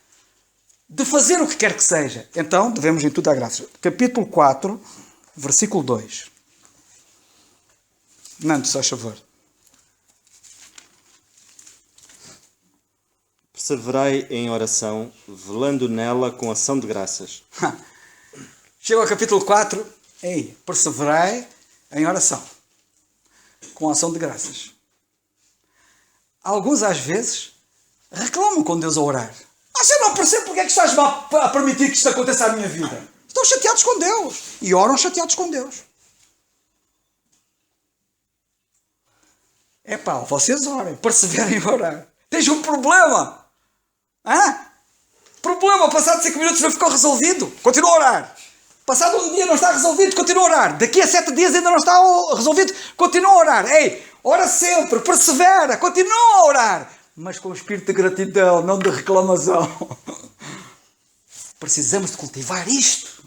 de fazer o que quer que seja? Então, devemos em tudo dar graças. Capítulo 4... Versículo 2. Nando, só favor. Perseverai em oração, velando nela com ação de graças. Chega ao capítulo 4. Ei, perseverai em oração, com ação de graças. Alguns, às vezes, reclamam com Deus a orar. Eu não percebo porque é que estás a permitir que isto aconteça à minha vida. Estão chateados com Deus. E oram chateados com Deus. Epá, vocês orem. Perseverem em orar. Tens um problema. Problema. Passado 5 minutos não ficou resolvido. Continua a orar. Passado um dia não está resolvido. Continua a orar. Daqui a 7 dias ainda não está resolvido. Continua a orar. Ei, ora sempre. Persevera. Continua a orar. Mas com o espírito de gratidão, não de reclamação. Precisamos de cultivar isto.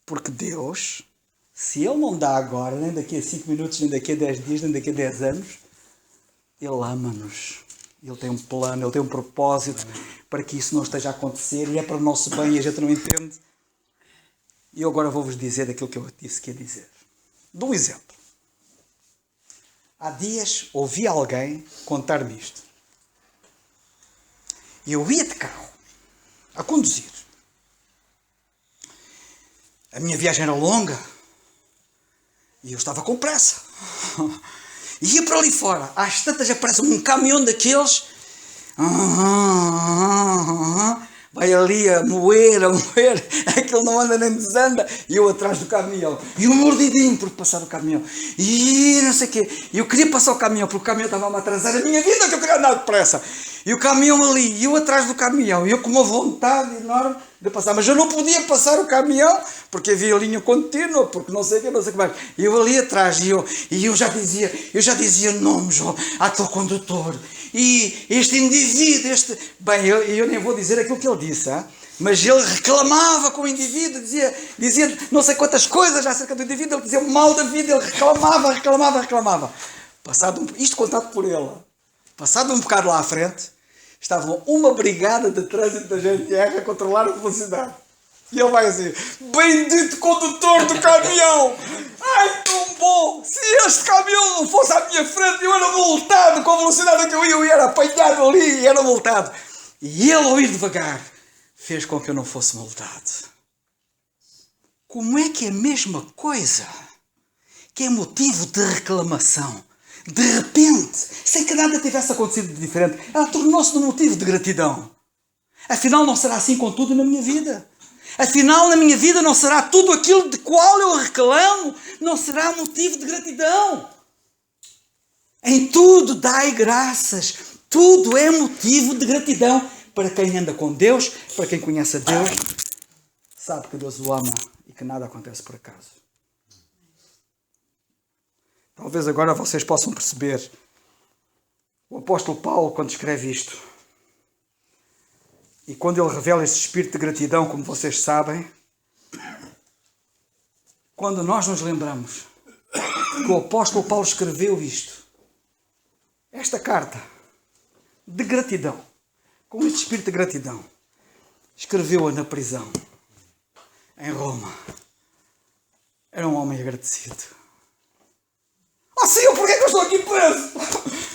Porque Deus, se Ele não dá agora, nem daqui a 5 minutos, nem daqui a 10 dias, nem daqui a 10 anos, Ele ama-nos. Ele tem um plano, Ele tem um propósito para que isso não esteja a acontecer e é para o nosso bem e a gente não entende. E eu agora vou-vos dizer aquilo que eu disse que ia dizer. Dou um exemplo. Há dias ouvi alguém contar-me isto. Eu ia de carro, a conduzir. A minha viagem era longa e eu estava com pressa. E ia para ali fora. Às tantas aparece um caminhão daqueles Vai ali a moer, aquilo não anda nem desanda, e eu atrás do caminhão, e o mordidinho por passar o caminhão, e não sei o quê, e eu queria passar o caminhão, porque o caminhão estava-me a atrasar a minha vida, que eu queria andar depressa, e o caminhão ali, e eu atrás do caminhão, e eu com uma vontade enorme de passar, mas eu não podia passar o caminhão, porque havia linha contínua, porque não sei o que, não sei o que mais, e eu ali atrás, e eu já dizia nomes àquele condutor, e este indivíduo, bem, eu nem vou dizer aquilo que ele disse, mas ele reclamava com o indivíduo, dizia não sei quantas coisas acerca do indivíduo, ele dizia mal da vida, ele reclamava. Isto contado por ele, passado um bocado lá à frente, estava uma brigada de trânsito da GNR a controlar a velocidade. E ele vai assim, bendito condutor do caminhão, ai tão bom, se este caminhão não fosse à minha frente, eu era multado com a velocidade que eu era apanhado ali e era multado. E ele, ao ir devagar, fez com que eu não fosse multado. Como é que é a mesma coisa que é motivo de reclamação, de repente, sem que nada tivesse acontecido de diferente, ela tornou-se um motivo de gratidão? Afinal, não será assim com tudo na minha vida. Afinal, na minha vida não será tudo aquilo de qual eu reclamo, não será motivo de gratidão. Em tudo dai graças, tudo é motivo de gratidão. Para quem anda com Deus, para quem conhece a Deus, sabe que Deus o ama e que nada acontece por acaso. Talvez agora vocês possam perceber o apóstolo Paulo quando escreve isto. E quando ele revela este espírito de gratidão, como vocês sabem, quando nós nos lembramos que o apóstolo Paulo escreveu isto, esta carta de gratidão, com este espírito de gratidão, escreveu-a na prisão, em Roma. Era um homem agradecido. Oh Senhor, porquê que eu estou aqui preso?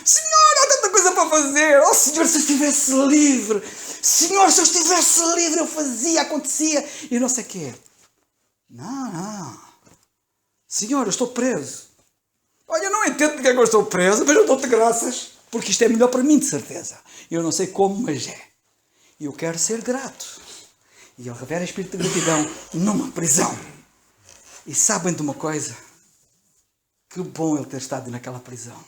Senhor, há tanta coisa para fazer. Oh Senhor, se eu estivesse livre. Senhor, se eu estivesse livre, eu fazia, acontecia. E não sei o quê. Não. Senhor, eu estou preso. Olha, eu não entendo porque é que eu estou preso, mas eu dou-te graças. Porque isto é melhor para mim, de certeza. Eu não sei como, mas é. E eu quero ser grato. E ele revela espírito de gratidão numa prisão. E sabem de uma coisa? Que bom ele ter estado naquela prisão.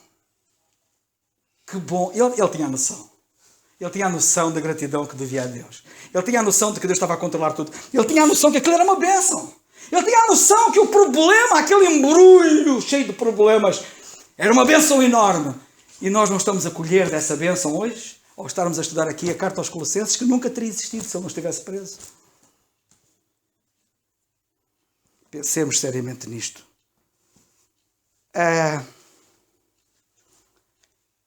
Que bom. Ele tinha a noção. Ele tinha a noção da gratidão que devia a Deus. Ele tinha a noção de que Deus estava a controlar tudo. Ele tinha a noção que aquilo era uma bênção. Ele tinha a noção que o problema, aquele embrulho cheio de problemas, era uma bênção enorme. E nós não estamos a colher dessa bênção hoje, ao estarmos a estudar aqui a carta aos Colossenses, que nunca teria existido se ele não estivesse preso. Pensemos seriamente nisto.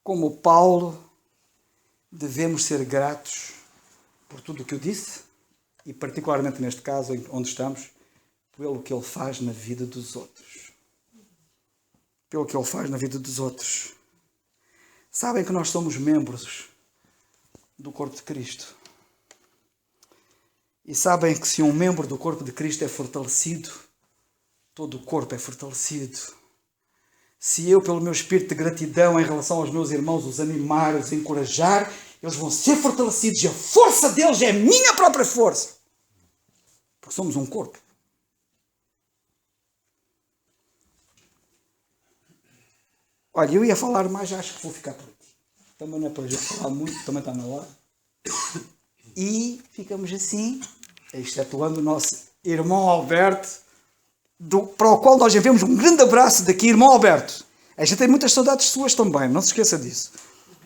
Como Paulo, devemos ser gratos por tudo o que eu disse, e particularmente neste caso onde estamos, pelo que ele faz na vida dos outros. Pelo que ele faz na vida dos outros. Sabem que nós somos membros do corpo de Cristo. E sabem que se um membro do corpo de Cristo é fortalecido, todo o corpo é fortalecido. Se eu, pelo meu espírito de gratidão em relação aos meus irmãos, os animar, os encorajar, eles vão ser fortalecidos e a força deles é a minha própria força. Porque somos um corpo. Olha, eu ia falar mais, acho que vou ficar por aqui. Também não é para a gente falar muito, também está na hora. E ficamos assim, excetuando o nosso irmão Alberto, para o qual nós enviamos um grande abraço daqui, irmão Alberto. A gente tem muitas saudades suas também, não se esqueça disso.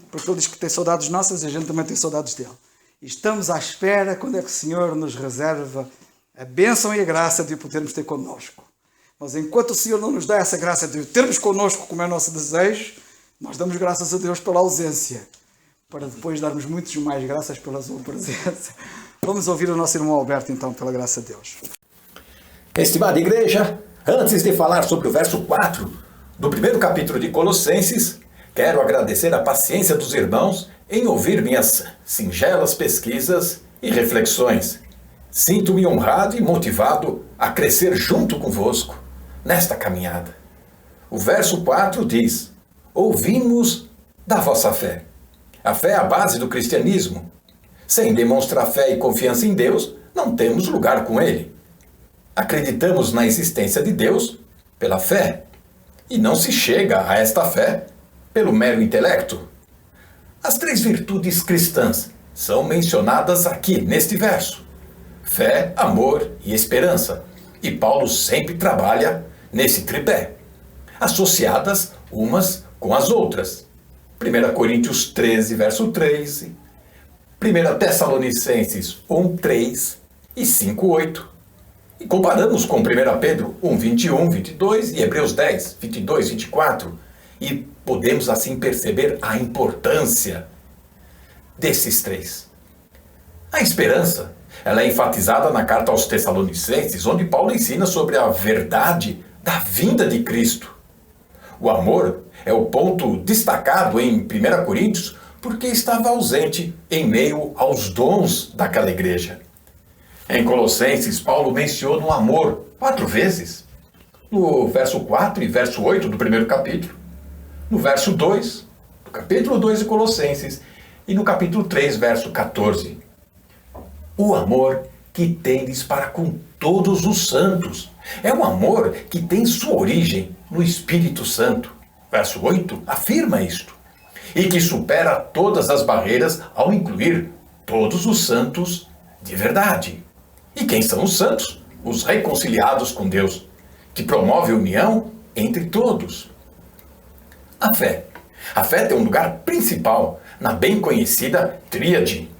Porque ele diz que tem saudades nossas e a gente também tem saudades dele. E estamos à espera quando é que o Senhor nos reserva a bênção e a graça de o podermos ter connosco. Mas enquanto o Senhor não nos dá essa graça de o termos connosco como é o nosso desejo, nós damos graças a Deus pela ausência, para depois darmos muitas mais graças pela sua presença. Vamos ouvir o nosso irmão Alberto então, pela graça de Deus. Estimada igreja, antes de falar sobre o verso 4 do primeiro capítulo de Colossenses, quero agradecer a paciência dos irmãos em ouvir minhas singelas pesquisas e reflexões. Sinto-me honrado e motivado a crescer junto convosco nesta caminhada. O verso 4 diz: ouvimos da vossa fé. A fé é a base do cristianismo. Sem demonstrar fé e confiança em Deus, não temos lugar com Ele. Acreditamos na existência de Deus pela fé, e não se chega a esta fé pelo mero intelecto. As 3 virtudes cristãs são mencionadas aqui neste verso: fé, amor e esperança. E Paulo sempre trabalha nesse tripé, associadas umas com as outras. 1 Coríntios 13, verso 13, 1 Tessalonicenses 1, 3 e 5, 8. E comparamos com 1 Pedro 1, 21, 22 e Hebreus 10, 22, 24. E podemos assim perceber a importância desses 3. A esperança, ela é enfatizada na carta aos Tessalonicenses, onde Paulo ensina sobre a verdade da vinda de Cristo. O amor é o ponto destacado em 1 Coríntios, porque estava ausente em meio aos dons daquela igreja. Em Colossenses, Paulo menciona o amor 4 vezes. No verso 4 e verso 8 do primeiro capítulo. No verso 2, do capítulo 2 de Colossenses. E no capítulo 3, verso 14. O amor que tendes para com todos os santos. É um amor que tem sua origem no Espírito Santo. Verso 8 afirma isto. E que supera todas as barreiras ao incluir todos os santos de verdade. E quem são os santos? Os reconciliados com Deus, que promove a união entre todos. A fé. A fé tem um lugar principal na bem conhecida tríade,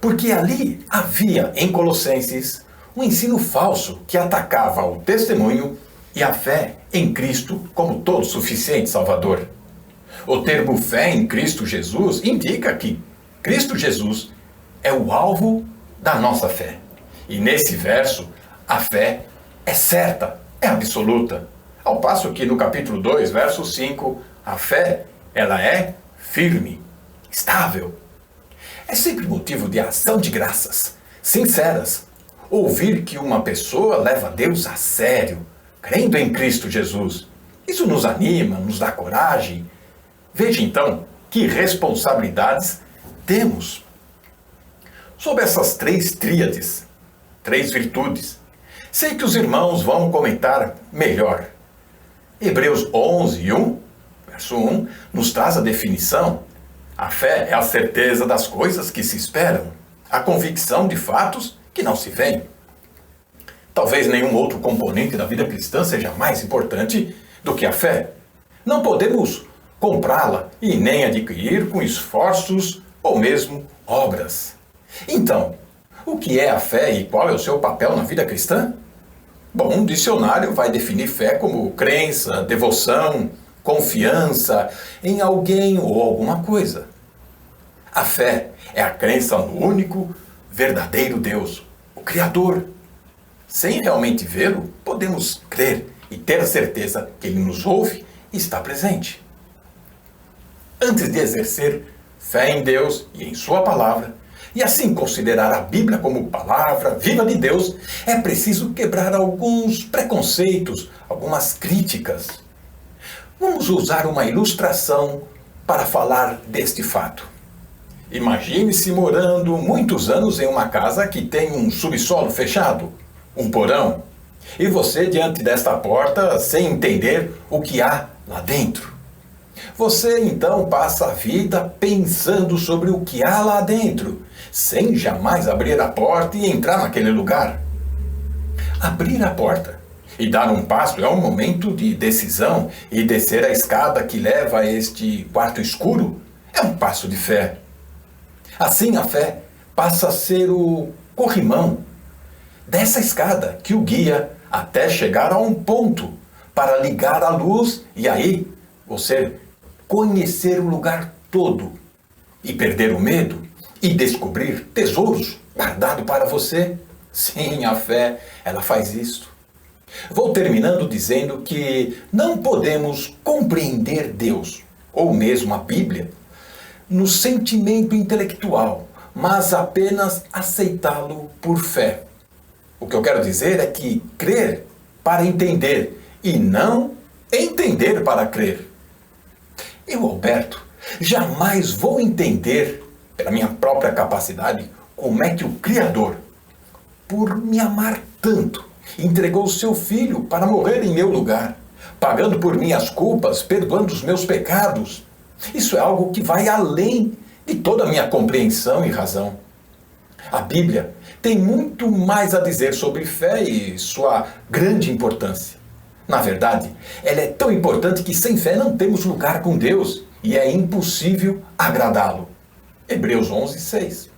porque ali havia em Colossenses um ensino falso que atacava o testemunho e a fé em Cristo como todo suficiente Salvador. O termo fé em Cristo Jesus indica que Cristo Jesus é o alvo da nossa fé. E nesse verso, a fé é certa, é absoluta. Ao passo que no capítulo 2, verso 5, a fé, ela é firme, estável. É sempre motivo de ação de graças, sinceras, ouvir que uma pessoa leva Deus a sério, crendo em Cristo Jesus. Isso nos anima, nos dá coragem. Veja então que responsabilidades temos. Sobre essas 3 tríades, 3 virtudes, sei que os irmãos vão comentar melhor. Hebreus 11, 1, verso 1, nos traz a definição. A fé é a certeza das coisas que se esperam, a convicção de fatos que não se veem. Talvez nenhum outro componente da vida cristã seja mais importante do que a fé. Não podemos comprá-la e nem adquirir com esforços ou mesmo obras. Então, o que é a fé e qual é o seu papel na vida cristã? Bom, um dicionário vai definir fé como crença, devoção, confiança em alguém ou alguma coisa. A fé é a crença no único, verdadeiro Deus, o Criador. Sem realmente vê-lo, podemos crer e ter a certeza que Ele nos ouve e está presente. Antes de exercer fé em Deus e em Sua palavra, e assim considerar a Bíblia como palavra viva de Deus, é preciso quebrar alguns preconceitos, algumas críticas. Vamos usar uma ilustração para falar deste fato. Imagine-se morando muitos anos em uma casa que tem um subsolo fechado, um porão, e você diante desta porta sem entender o que há lá dentro. Você então passa a vida pensando sobre o que há lá dentro, sem jamais abrir a porta e entrar naquele lugar. Abrir a porta e dar um passo é um momento de decisão, e descer a escada que leva a este quarto escuro é um passo de fé. Assim a fé passa a ser o corrimão dessa escada que o guia até chegar a um ponto para ligar a luz e aí você conhecer o lugar todo e perder o medo e descobrir tesouros guardados para você. Sim, a fé, ela faz isso. Vou terminando dizendo que não podemos compreender Deus, ou mesmo a Bíblia, no sentimento intelectual, mas apenas aceitá-lo por fé. O que eu quero dizer é que crer para entender e não entender para crer. Eu, Alberto, Jamais vou entender, pela minha própria capacidade, como é que o Criador, por me amar tanto, entregou o seu Filho para morrer em meu lugar, pagando por minhas culpas, perdoando os meus pecados. Isso é algo que vai além de toda a minha compreensão e razão. A Bíblia tem muito mais a dizer sobre fé e sua grande importância. Na verdade, ela é tão importante que sem fé não temos lugar com Deus e é impossível agradá-lo. Hebreus 11, 6.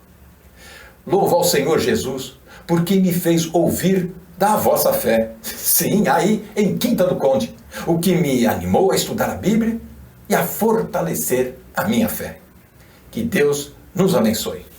Louvo ao Senhor Jesus, porque me fez ouvir da vossa fé. Sim, aí em Quinta do Conde, o que me animou a estudar a Bíblia e a fortalecer a minha fé. Que Deus nos abençoe.